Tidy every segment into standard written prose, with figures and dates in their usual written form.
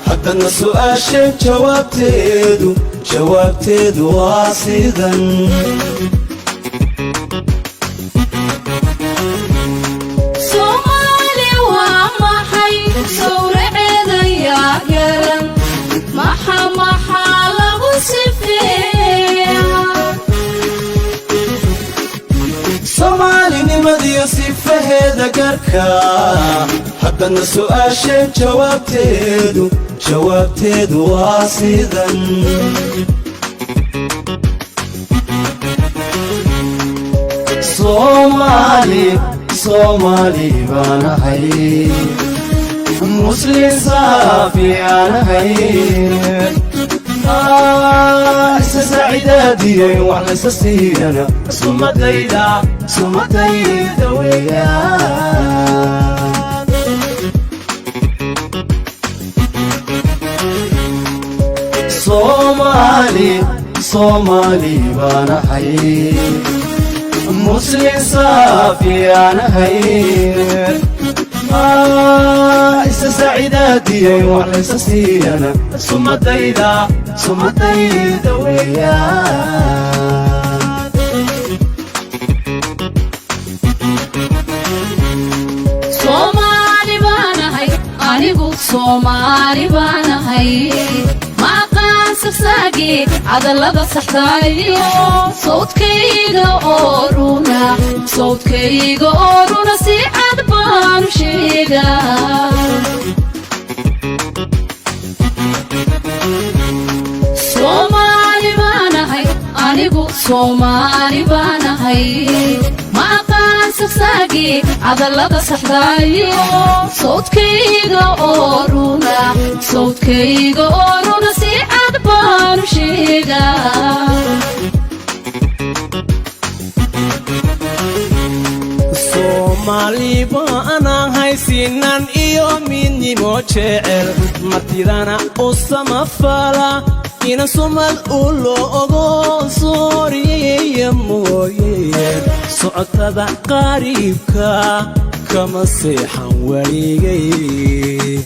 حتى السؤال شيء جوابتيدو واصيدا صومالي وما حي صور عيدا يا قرن محا لغو سفيا صومالي نمدي صفهيدا قركا حتى السؤال شيء جوابتيدو واصيدا صومالي بانا حي مسلم صافي انا حي سعيدادي وعلى سسينا سمتيدا ويا صومالي بانا حي مسلم صافي انا حي سعيداتي وعلى سسينا سمتيدا ويا صومالي بانا حي انيغو صومالي بانا حي ساقي عضلة صحتايو صوتكيغا أورونا سيعاد بانو شيغا صومالي بانا هاي أنيغو صومالي بانا هاي ما قاسف ساقي عضلة صحتايو صوتكيغا أورونا سيعاد بانو شيغا صومالي بانا هاي سنان إيو مني موشعر مرتدانا أسما فالا إنا صومال أولو أغو سوري يموي سعطة قريبكا كما سيحان وليغي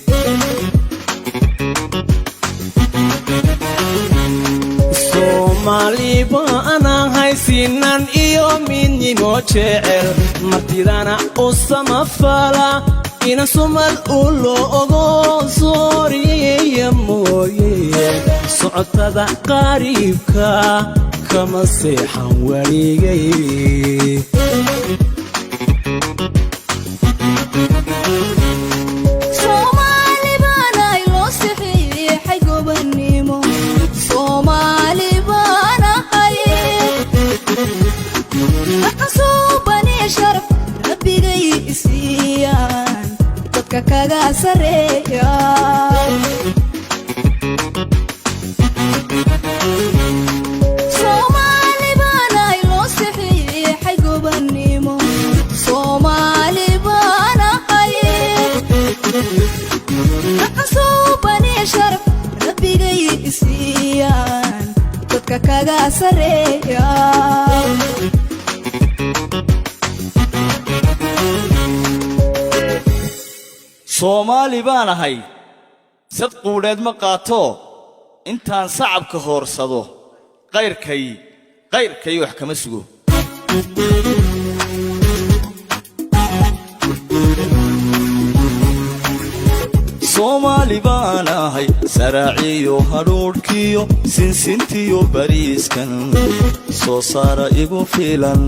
صومالي بانا هاي سنان إيو مني موشعر مرتدانا أسما فالا إنا صومال أولو أغو سوري يموي سعطة قريبكا كما سيحان وليغي صومالي بانا يلو صحيحي قبنيمو صومالي بانا هاي أقصوبني شرف ربي جاي إسيان تدك كاقا سريان صومالي بانا يلو صحيحي قبنيمو صومالي بانا هاي أقصوبني شرف ربي جاي إسيان تدك كاقا سريان صومالي بانا هاي sad quudheed ma qaato intaan sacabka hoorsado qayrkay wax kama sugo Somali baana hay saraaciyo haruurkiyo sinsintiyo bariiskan soo saara igu filan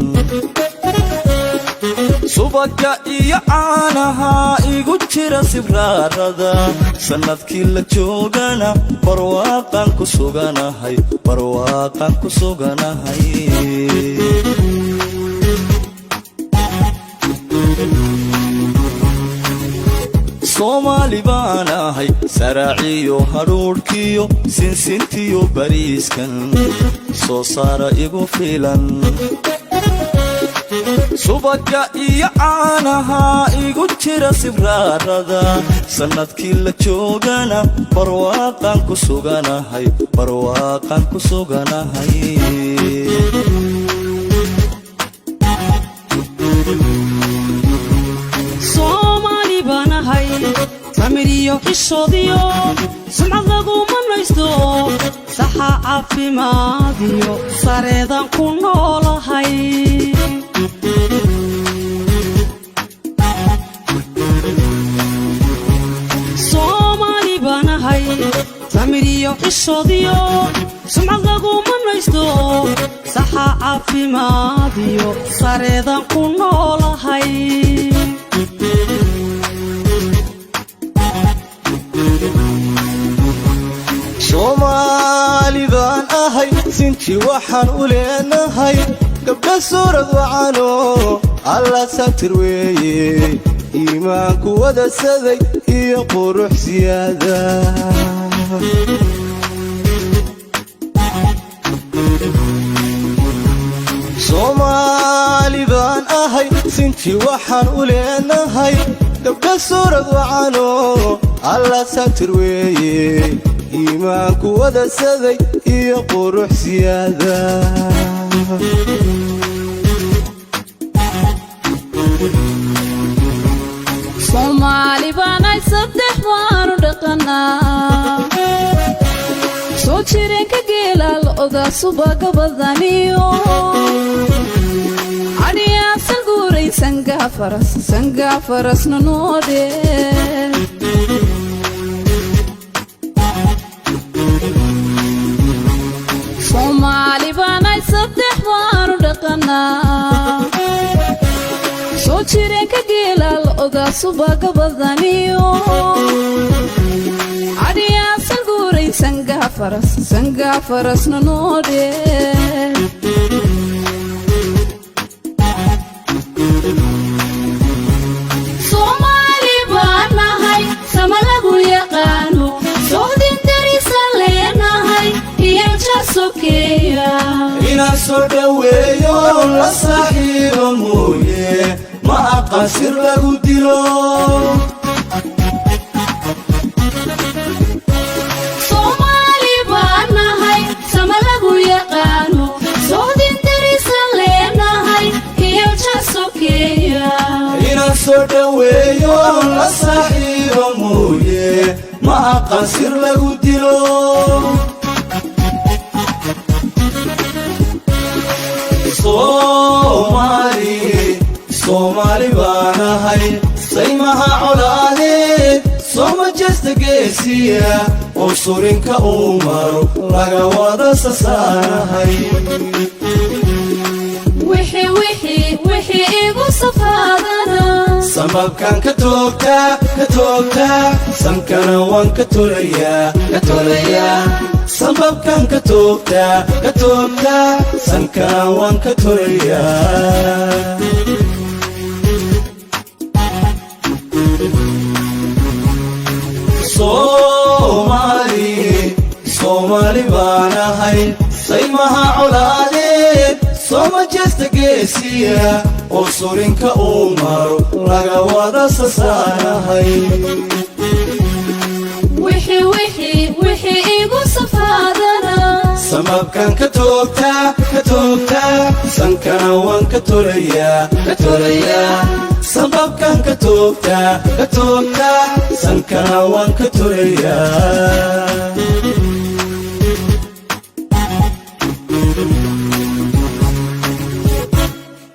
subagga iyo caanaha igu jira sibraarada sanadkii la joogana barwaaqan ku suganahay Somali baan ahay saraaciyo haruurkiyo sinsintiyo bariiskan soo saara igu filan subagga iyo caanaha igu jira sibraarada sanadkii la joogana barwaaqan ku suganahay Somali banahay samiriyo xishoodiyo sumcad laguma naysto saxa caafimaadiyo sareedan ku noolahay Somali banahay samiriyo xishoodiyo sumcad laguma naysto saxa caafimaadiyo sareedan ku noolahay Somali baan ahay sinti waxaan u leenahay gabdha suurad wacano alla satir weeye iimaanku wada saday iyo qurux siyaada Somali baan ahay sinti waxaan u leenahay gabdha suurad wacano alla satir weeye iimaanku wada saday iyo qurux siyaada Somali baanay saddex waanu dhaqanaa soo jireenka geela lo'da subaga badaniyo adhiyaasal guuray sangaa farasna noode Somali baanay saddex waanu dhaqanaa soo jireenka geela lo'da subaga badaniyo adhiyaasal guuray sangaa farasna noode Somali baanahay sama lagu yaqaano soodin darisan leenahay iyo jasokeeya inaan soo dhaweeyo la saaxiibo mooye ma aqasir lagu dilo Somali baanahay sama lagu yaqaano soodin darisan leenahay iyo jasokeeya inaan soo dhaweeyo la saaxiibo mooye ma aqasir lagu dilo Somali baanahay saymaha colaadeed soma jeesta geesiya oo surinka uu maro laga wada sasaanahay wixii igu safaadana sababkan ka toogtaa sankana waan ka tolayaa sababkan ka toogtaa sankana waan ka tolayaa Somali baanahay saymaha colaadeed soma jeesta geesiya oo surinka uu maro laga wada sasaanahay wixii igu safaadana sababkan ka toogtaa sankana waan ka tolayaa sababkan ka toogtaa sankana waan ka tolayaa